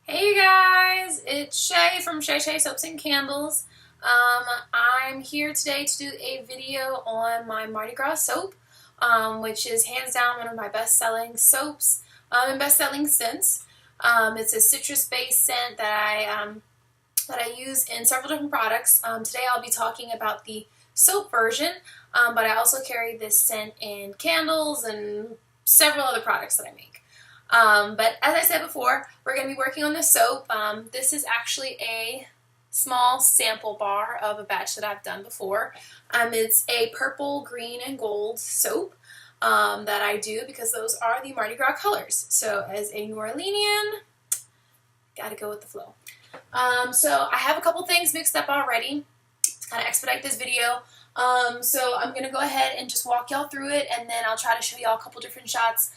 Hey you guys, it's Shay from Shae Shea Soaps and Candles. I'm here today to do a video on my Mardi Gras soap, which is hands down one of my best-selling soaps and best-selling scents. It's a citrus-based scent that I use in several different products. Today I'll be talking about the soap version, but I also carry this scent in candles and several other products that I make. But as I said before, we're going to be working on the soap. This is actually a small sample bar of a batch that I've done before. It's a purple, green, and gold soap that I do because those are the Mardi Gras colors. So as a New Orleanian, gotta go with the flow. So I have a couple things mixed up already to kind of expedite this video. So I'm going to go ahead and just walk y'all through it, and then I'll try to show y'all a couple different shots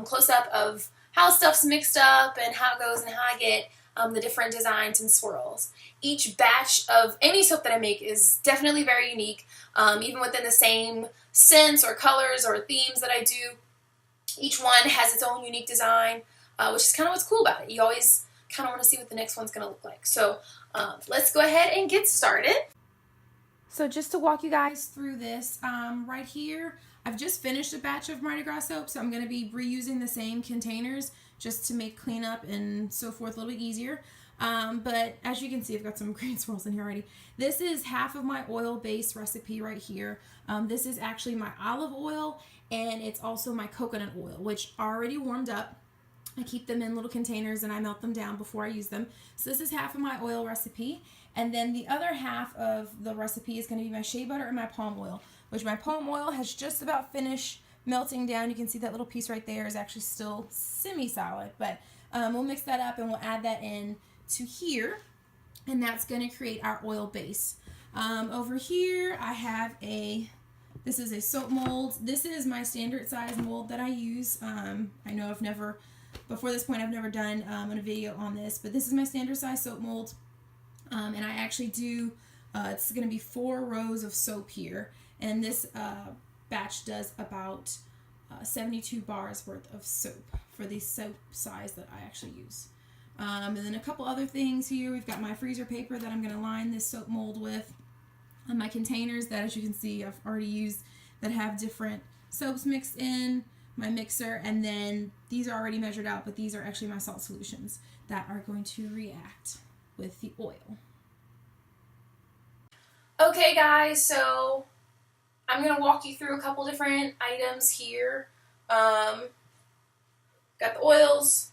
close up of how stuff's mixed up and how it goes and how I get the different designs and swirls. Each batch of any soap that I make is definitely very unique, even within the same scents or colors or themes that I do. Each one has its own unique design, which is kind of what's cool about it. You always kind of want to see what the next one's going to look like. So let's go ahead and get started. So just to walk you guys through this, right here, I've just finished a batch of Mardi Gras soap, so I'm going to be reusing the same containers just to make cleanup and so forth a little bit easier. But as you can see, I've got some green swirls in here already. This is half of my oil-based recipe right here. This is actually my olive oil, and it's also my coconut oil, which already warmed up. I keep them in little containers and I melt them down before I use them. So this is half of my oil recipe. And then the other half of the recipe is going to be my shea butter and my palm oil, which my palm oil has just about finished melting down. You can see that little piece right there is actually still semi-solid. But we'll mix that up and we'll add that in to here. And that's going to create our oil base. Over here I have this is a soap mold. This is my standard size mold that I use. I know before this point I've never done a video on this, but this is my standard size soap mold. And I actually do, it's going to be 4 rows of soap here. And this batch does about 72 bars worth of soap for the soap size that I actually use. And then a couple other things here. We've got my freezer paper that I'm going to line this soap mold with. And my containers that, as you can see, I've already used that have different soaps mixed in. My mixer, and then these are already measured out, but these are actually my salt solutions that are going to react with the oil. Okay guys, so I'm going to walk you through a couple different items here. Got the oils,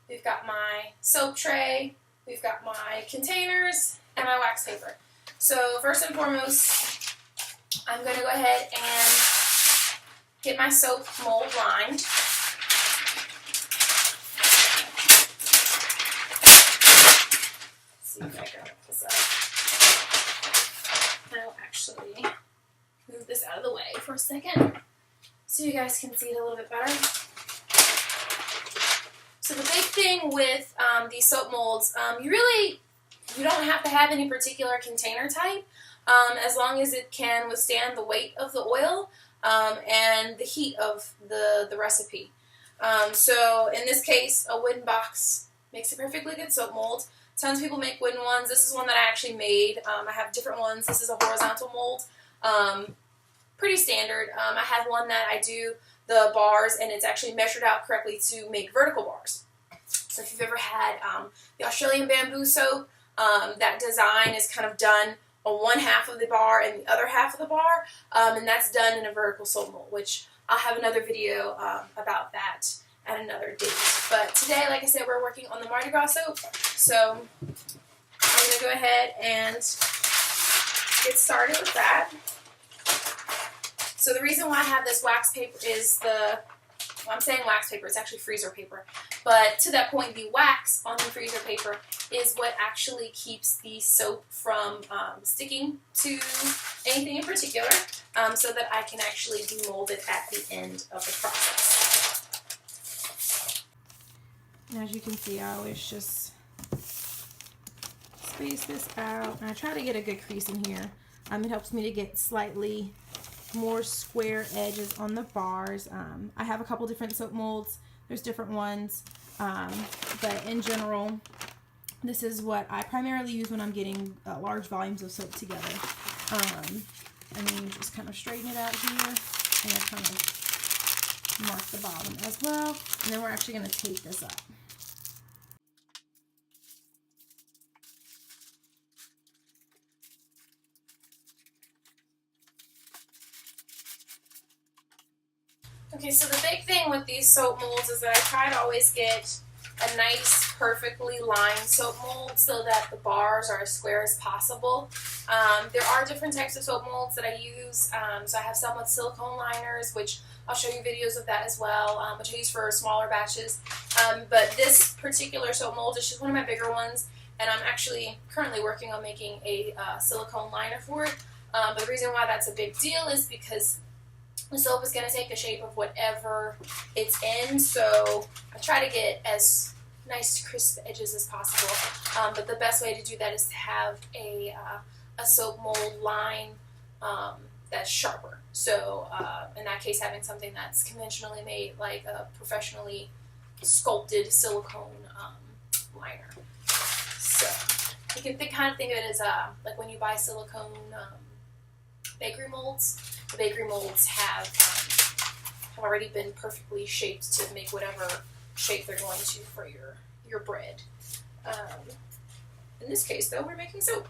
we've got my soap tray, we've got my containers, and my wax paper. So first and foremost, I'm going to go ahead and get my soap mold lined. Let's see if I can hook this up. I'll actually move this out of the way for a second so you guys can see it a little bit better. So the big thing with these soap molds, you don't have to have any particular container type, as long as it can withstand the weight of the oil and the heat of the recipe. So in this case, a wooden box makes a perfectly good soap mold. Tons of people make wooden ones. This is one that I actually made. I have different ones. This is a horizontal mold. Pretty standard. I have one that I do the bars, and it's actually measured out correctly to make vertical bars. So if you've ever had the Australian bamboo soap, that design is kind of done on one half of the bar and the other half of the bar, and that's done in a vertical soap mold, which I'll have another video about that at another date. But today, like I said, we're working on the Mardi Gras soap, so I'm going to go ahead and get started with that. So the reason why I have this wax paper is I'm saying wax paper, it's actually freezer paper. But to that point, the wax on the freezer paper is what actually keeps the soap from sticking to anything in particular, so that I can actually demold it at the end of the process. And as you can see, I always just space this out, and I try to get a good crease in here. It helps me to get slightly more square edges on the bars. I have a couple different soap molds There's different ones, but in general, this is what I primarily use when I'm getting large volumes of soap together. And then you just kind of straighten it out here, and I kind of mark the bottom as well. And then we're actually going to tape this up. Okay, so the big thing with these soap molds is that I try to always get a nice, perfectly lined soap mold so that the bars are as square as possible. There are different types of soap molds that I use. So I have some with silicone liners, which I'll show you videos of that as well, which I use for smaller batches. But this particular soap mold is just one of my bigger ones, and I'm actually currently working on making a silicone liner for it. But the reason why that's a big deal is because the soap is going to take the shape of whatever it's in, so I try to get as nice crisp edges as possible. But the best way to do that is to have a soap mold line that's sharper. So in that case, having something that's conventionally made, like a professionally sculpted silicone liner. So you can kind of think of it as like when you buy silicone bakery molds. The bakery molds have already been perfectly shaped to make whatever shape they're going to for your bread. In this case, though, we're making soap.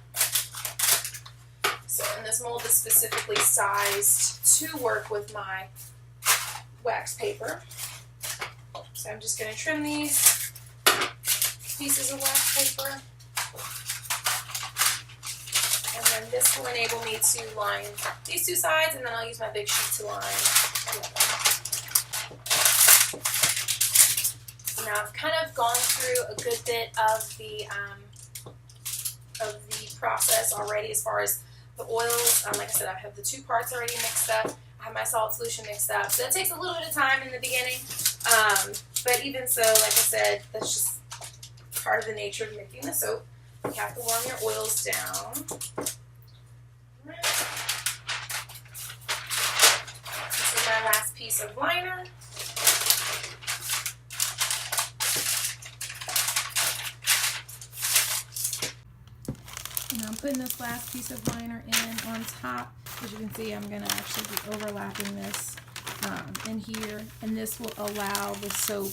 So, and this mold is specifically sized to work with my wax paper. So I'm just going to trim these pieces of wax paper. And then this will enable me to line these two sides, and then I'll use my big sheet to line the other. Now I've kind of gone through a good bit of the process already as far as the oils. Like I said, I have the two parts already mixed up. I have my salt solution mixed up. So that takes a little bit of time in the beginning. But even so, like I said, that's just part of the nature of making the soap. You have to warm your oils down. This is my last piece of liner. And I'm putting this last piece of liner in on top. As you can see, I'm going to actually be overlapping this in here, and this will allow the soap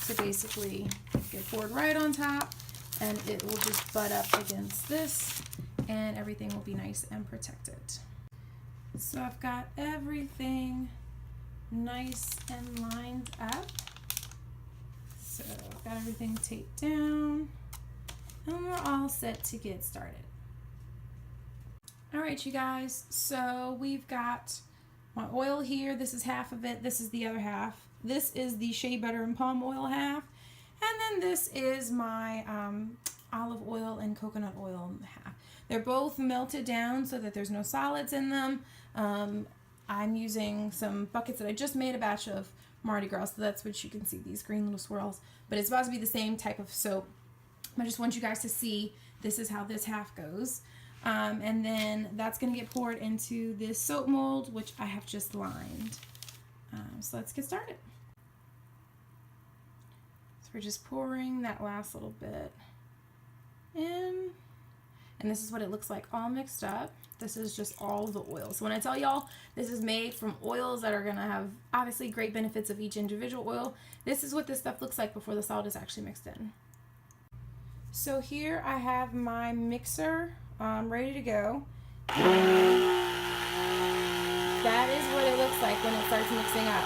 to basically get poured right on top, and it will just butt up against this, and everything will be nice and protected. So I've got everything nice and lined up. So I've got everything taped down, and we're all set to get started. Alright, you guys, so we've got my oil here. This is half of it. This is the other half. This is the shea butter and palm oil half. And then this is my olive oil and coconut oil half. They're both melted down so that there's no solids in them. I'm using some buckets that I just made a batch of Mardi Gras, so that's what you can see, these green little swirls. But it's supposed to be the same type of soap. I just want you guys to see this is how this half goes. And then that's going to get poured into this soap mold, which I have just lined. So let's get started. So we're just pouring that last little bit in. And this is what it looks like all mixed up. This is just all the oil. So when I tell y'all this is made from oils that are going to have obviously great benefits of each individual oil, this is what this stuff looks like before the salt is actually mixed in. So here I have my mixer ready to go. That is what it looks like when it starts mixing up.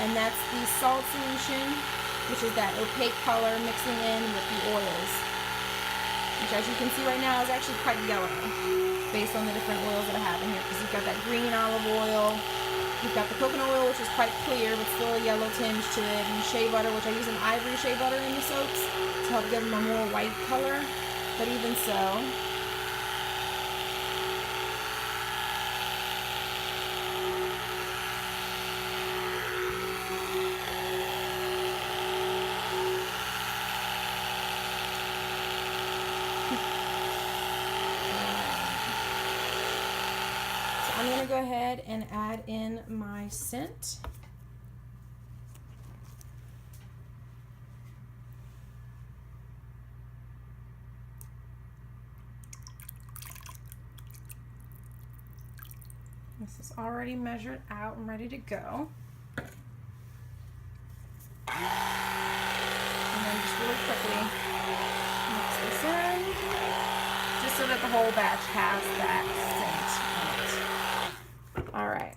And that's the salt solution, which is that opaque color mixing in with the oils, which as you can see right now is actually quite yellow based on the different oils that I have in here, because you've got that green olive oil, you've got the coconut oil, which is quite clear but still a yellow tinge to it, and shea butter, which I use an ivory shea butter in the soaps to help give them a more white color. But even so, I'm going to go ahead and add in my scent. So it's already measured out and ready to go. And then just really quickly mix this in, just so that the whole batch has that scent in it. All right.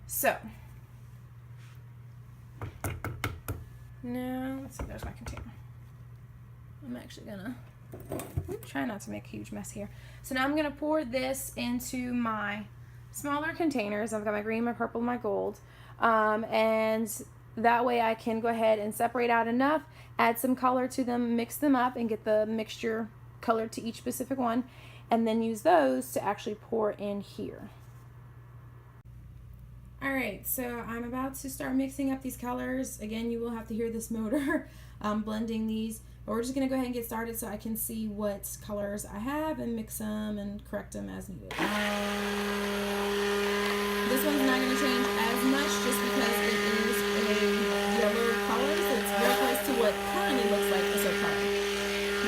So now, let's see, there's my container. I'm actually gonna try not to make a huge mess here. So now I'm gonna pour this into my smaller containers. I've got my green, my purple, my gold. And that way I can go ahead and separate out enough, add some color to them, mix them up, and get the mixture colored to each specific one, and then use those to actually pour in here. Alright, so I'm about to start mixing up these colors. Again, you will have to hear this motor blending these, but we're just going to go ahead and get started so I can see what colors I have and mix them and correct them as needed. This one's not going to change as much just because it is a yellow color, so it's very close to what currently looks like the soap color.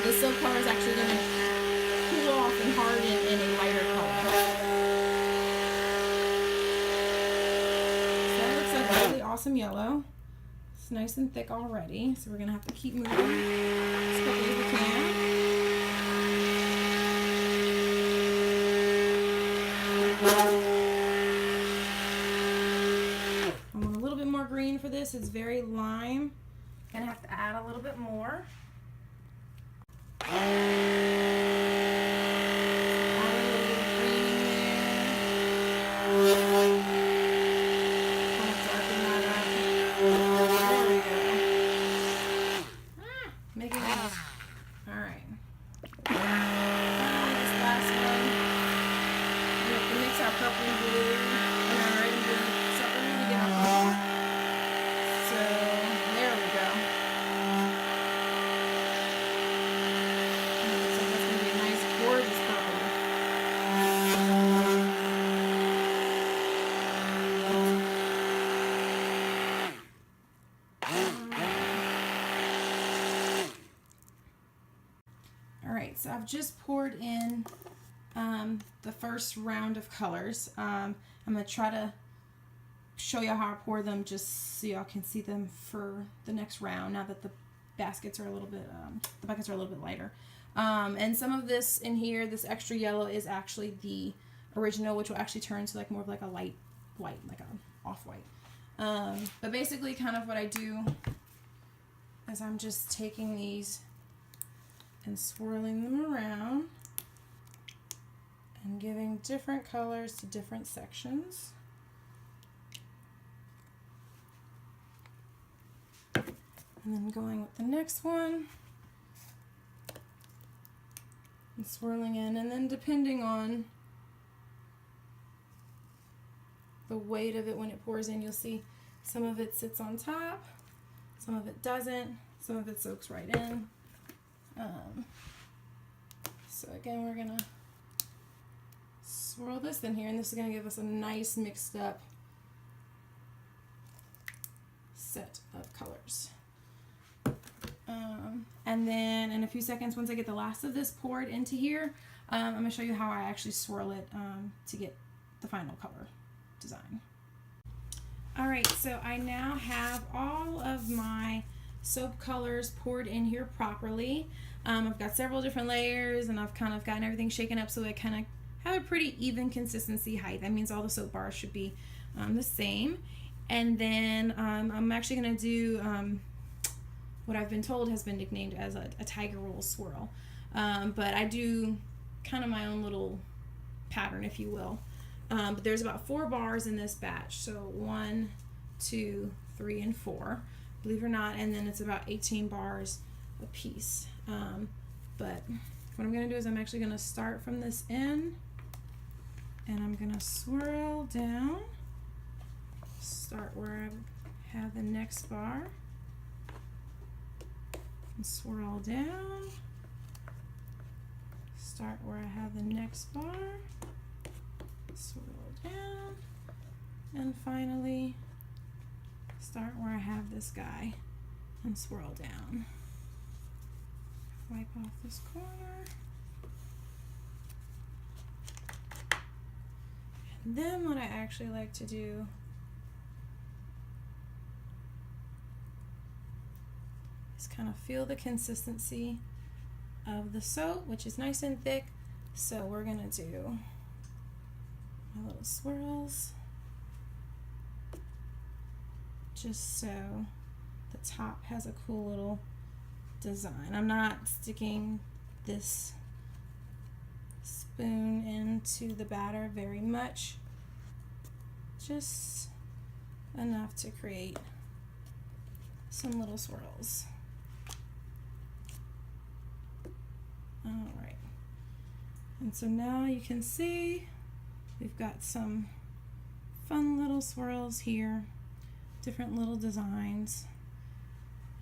The soap color is actually going to cool off and harden in a lighter color. Really awesome yellow. It's nice and thick already, so we're gonna have to keep moving as quickly as we can. I want a little bit more green for this. It's very lime. Gonna have to add a little bit more. So I've just poured in the first round of colors. I'm going to try to show you how I pour them just so y'all can see them for the next round now that the baskets are a little bit, the buckets are a little bit lighter. And some of this in here, this extra yellow is actually the original, which will actually turn to like more of like a light white, like a off-white. But basically kind of what I do is I'm just taking these and swirling them around and giving different colors to different sections. And then going with the next one and swirling in, and then depending on the weight of it when it pours in, you'll see some of it sits on top, some of it doesn't, some of it soaks right in. So again, we're gonna swirl this in here, and this is gonna give us a nice mixed up set of colors. And then in a few seconds, once I get the last of this poured into here, I'm gonna show you how I actually swirl it to get the final color design. Alright, so I now have all of my soap colors poured in here properly. I've got several different layers, and I've kind of gotten everything shaken up so I kind of have a pretty even consistency height. That means all the soap bars should be the same. And then I'm actually going to do what I've been told has been nicknamed as a tiger roll swirl. But I do kind of my own little pattern, if you will. But there's about 4 bars in this batch. So 1, 2, 3, and 4. Believe it or not, and then it's about 18 bars a piece. But what I'm going to do is I'm actually going to start from this end, and I'm going to swirl down, start where I have the next bar, and swirl down, start where I have the next bar, swirl down, and finally start where I have this guy and swirl down. Wipe off this corner. And then what I actually like to do is kind of feel the consistency of the soap, which is nice and thick. So we're gonna do my little swirls just so the top has a cool little design. I'm not sticking this spoon into the batter very much, just enough to create some little swirls. All right, and so now you can see we've got some fun little swirls here, different little designs,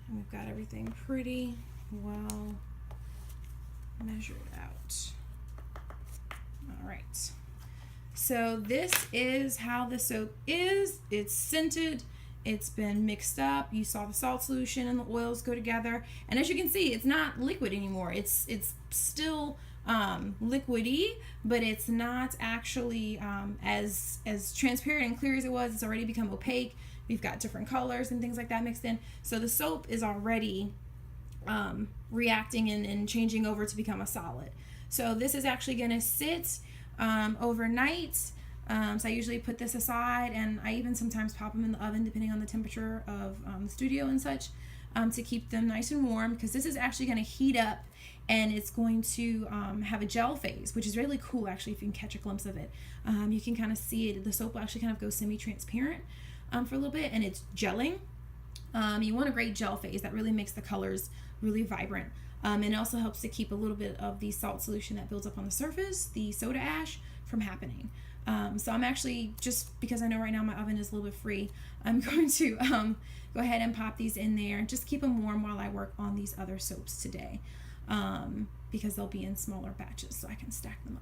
and we've got everything pretty well measured out. All right, so this is how the soap is. It's scented, it's been mixed up. You saw the salt solution and the oils go together, and as you can see, it's not liquid anymore. It's still liquidy, but it's not actually as transparent and clear as it was. It's already become opaque. We've got different colors and things like that mixed in, so the soap is already reacting and changing over to become a solid. So this is actually going to sit overnight. So I usually put this aside, and I even sometimes pop them in the oven depending on the temperature of the studio and such, to keep them nice and warm, because this is actually going to heat up and it's going to have a gel phase, which is really cool actually if you can catch a glimpse of it. You can kind of see it. The soap will actually kind of go semi-transparent for a little bit, and it's gelling. You want a great gel phase that really makes the colors really vibrant. And it also helps to keep a little bit of the salt solution that builds up on the surface, the soda ash, from happening. So I'm actually, just because I know right now my oven is a little bit free, I'm going to go ahead and pop these in there and just keep them warm while I work on these other soaps today, because they'll be in smaller batches so I can stack them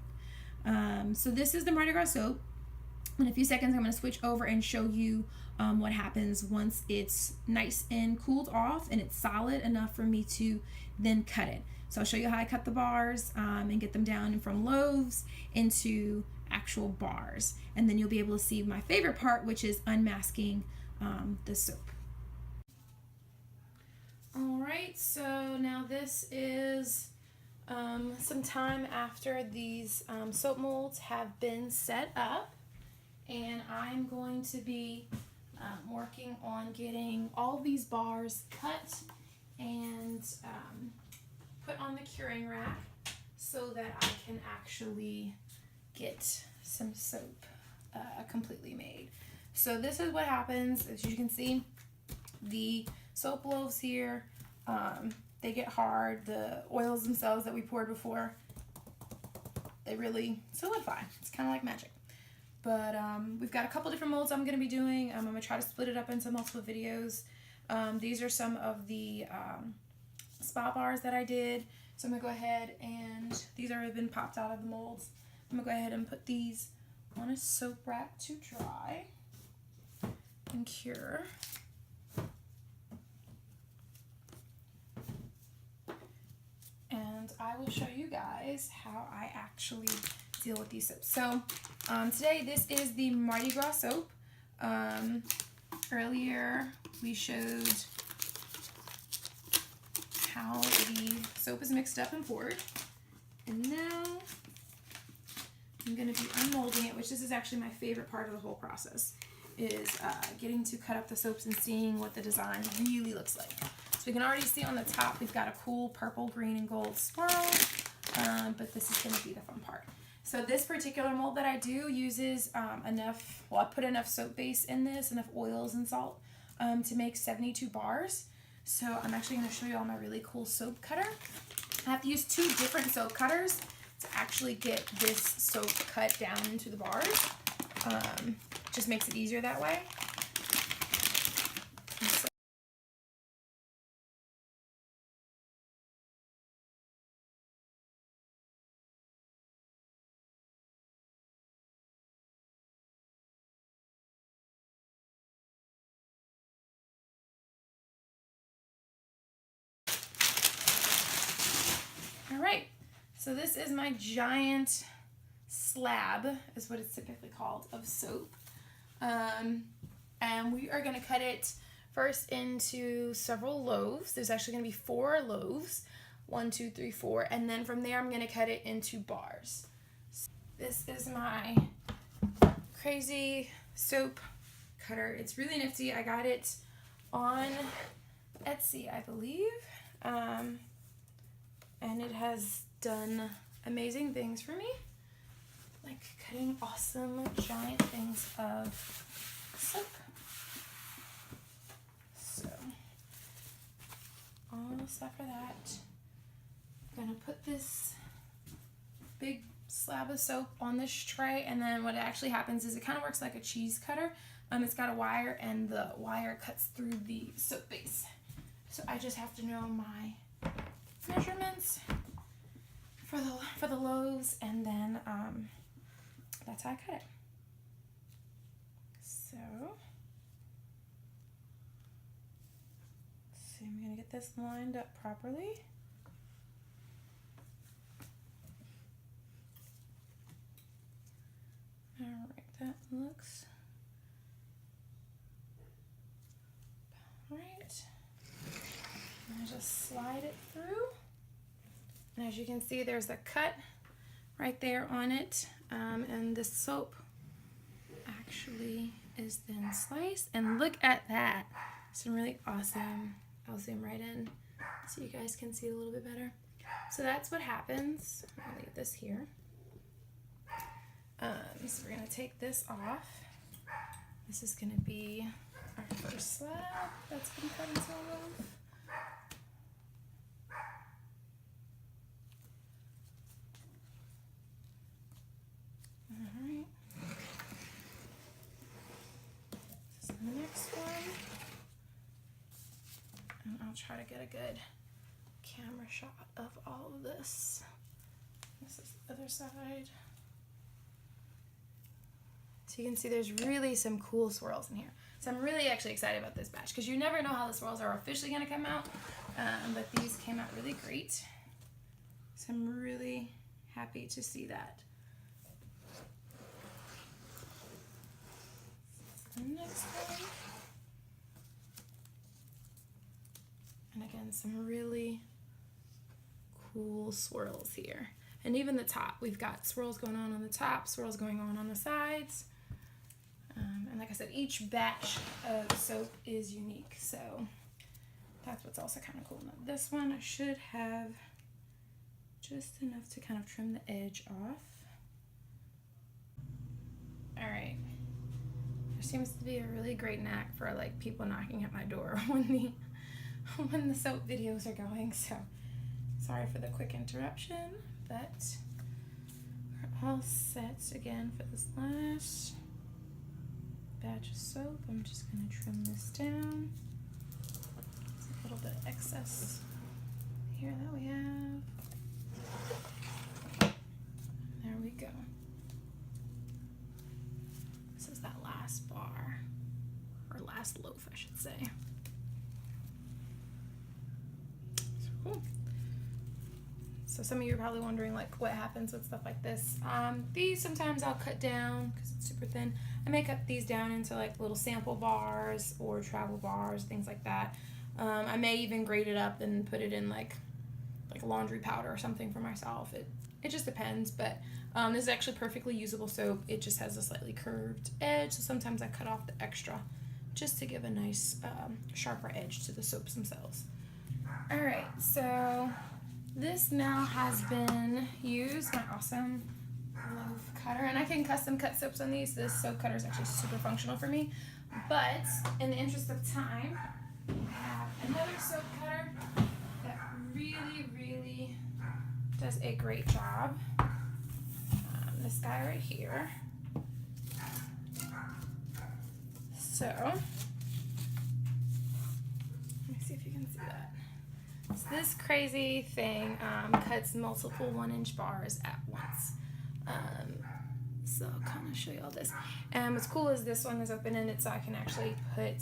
up. So this is the Mardi Gras soap. In a few seconds I'm going to switch over and show you what happens once it's nice and cooled off and it's solid enough for me to then cut it. So I'll show you how I cut the bars and get them down from loaves into actual bars, and then you'll be able to see my favorite part, which is unmasking the soap. Alright, so now this is some time after these soap molds have been set up, and I'm going to be working on getting all these bars cut and put on the curing rack so that I can actually get some soap completely made. So this is what happens. As you can see, the soap loaves here, they get hard. The oils themselves that we poured before, they really solidify. It's kind of like magic. But we've got a couple different molds I'm going to be doing. I'm going to try to split it up into multiple videos. These are some of the spa bars that I did. So I'm going to go ahead and, these have been popped out of the molds. I'm going to go ahead and put these on a soap rack to dry and cure. And I will show you guys how I actually deal with these soaps. So today this is the Mardi Gras soap. Earlier we showed how the soap is mixed up and poured. And now I'm going to be unmolding it, which this is actually my favorite part of the whole process, is getting to cut up the soaps and seeing what the design really looks like. So we can already see on the top we've got a cool purple, green, and gold swirl, but this is going to be the fun part. So this particular mold that I do uses enough, well, I put enough soap base in this, enough oils and salt to make 72 bars. So I'm actually going to show you all my really cool soap cutter. I have to use 2 different soap cutters to actually get this soap cut down into the bars. Just makes it easier that way. All right, so this is my giant slab, is what it's typically called, of soap. And we are going to cut it first into several loaves. There's actually going to be 4 loaves. 1, 2, 3, 4. And then from there I'm going to cut it into bars. So this is my crazy soap cutter. It's really nifty. I got it on Etsy, I believe. And it has done amazing things for me. Like cutting awesome giant things of soap. So all set for that. I'm gonna put this big slab of soap on this tray, and then what actually happens is it kind of works like a cheese cutter. It's got a wire, and the wire cuts through the soap base. So I just have to know my measurements for the loaves, and then that's how I cut it. So let's see, I'm gonna get this lined up properly. Alright, that looks about right. And I just slide it through. And as you can see, there's a cut right there on it. And the soap actually is then sliced. And look at that. Some really awesome. I'll zoom right in so you guys can see it a little bit better. So that's what happens. I'll leave this here. So we're going to take this off. This is going to be our first slab that's been cut into a loaf. Alright. This is the next one. And I'll try to get a good camera shot of all of this. This is the other side. So you can see there's really some cool swirls in here. So I'm really actually excited about this batch because you never know how the swirls are officially going to come out. But these came out really great. So I'm really happy to see that. The next one. And again, some really cool swirls here. And even the top, we've got swirls going on the top, swirls going on the sides. And like I said, each batch of soap is unique, so that's what's also kind of cool. Now this one I should have just enough to kind of trim the edge off. All right, there seems to be a really great knack for like people knocking at my door when the soap videos are going, so sorry for the quick interruption, but we're all set again for this last batch of soap. I'm just going to trim this down. There's a little bit of excess here that we have. There we go. This is that last bar, or last loaf, I should say. So cool. So some of you are probably wondering like what happens with stuff like this. These sometimes I'll cut down because it's super thin. I may cut these down into like little sample bars or travel bars, things like that. I may even grate it up and put it in like laundry powder or something for myself. It just depends, but this is actually perfectly usable soap. It just has a slightly curved edge, so sometimes I cut off the extra just to give a nice sharper edge to the soaps themselves. All right, so this now has been used, my awesome loaf cutter, and I can custom cut soaps on these. This soap cutter is actually super functional for me, but in the interest of time, I have another soap cutter that really does a great job. This guy right here. So, let me see if you can see that. So this crazy thing cuts multiple 1-inch bars at once. So I'll kind of show you all this. And what's cool is this one is open-ended, so I can actually put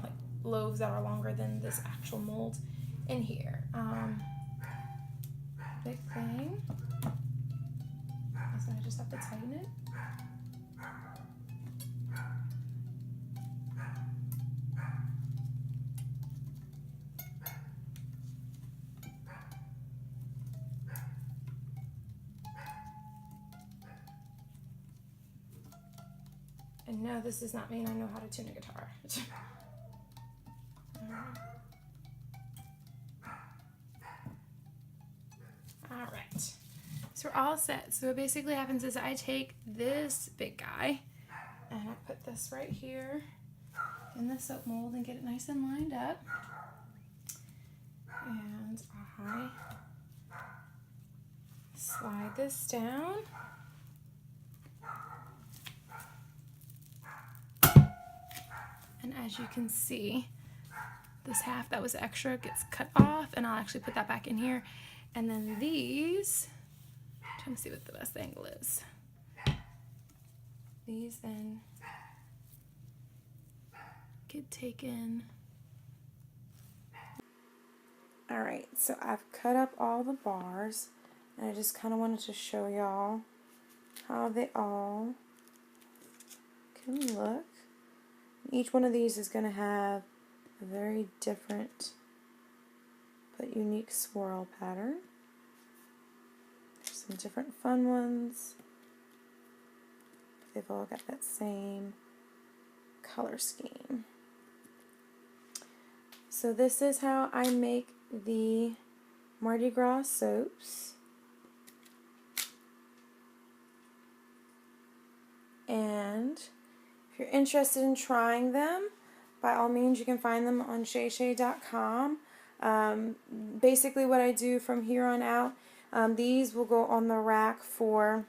like loaves that are longer than this actual mold in here. Big thing. So I just have to tighten it. And no, this does not mean I know how to tune a guitar. All right, so we're all set. So what basically happens is I take this big guy and I put this right here in the soap mold and get it nice and lined up. And I slide this down. And as you can see, this half that was extra gets cut off, and I'll actually put that back in here. And then these, I'm trying to see what the best angle is. These then get taken. All right, so I've cut up all the bars, and I just kind of wanted to show y'all how they all can look. Each one of these is going to have a very different but unique swirl pattern. There's some different fun ones. They've all got that same color scheme. So this is how I make the Mardi Gras soaps. And if you're interested in trying them, by all means you can find them on ShaeShea.com. Basically what I do from here on out, these will go on the rack for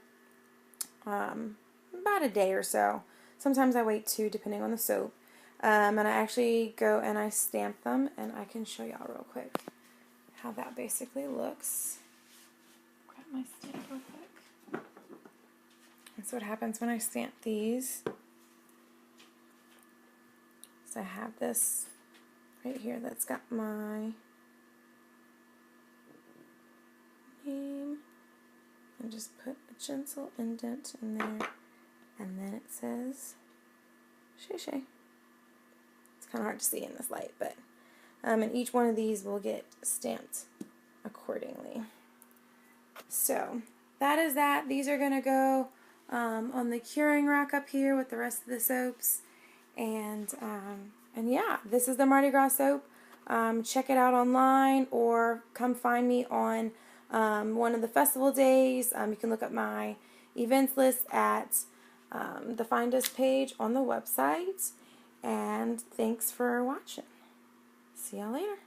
about a day or so. Sometimes I wait 2 depending on the soap. And I actually go and I stamp them, and I can show y'all real quick how that basically looks. Grab my stamp real quick. That's what happens when I stamp these. So I have this right here that's got my name. And just put a gentle indent in there, and then it says Shae Shea. It's kind of hard to see in this light, but and each one of these will get stamped accordingly. So that is that. These are going to go on the curing rack up here with the rest of the soaps. And yeah, this is the Mardi Gras soap. Check it out online, or come find me on one of the festival days. You can look up my events list at the Find Us page on the website. And thanks for watching. See y'all later.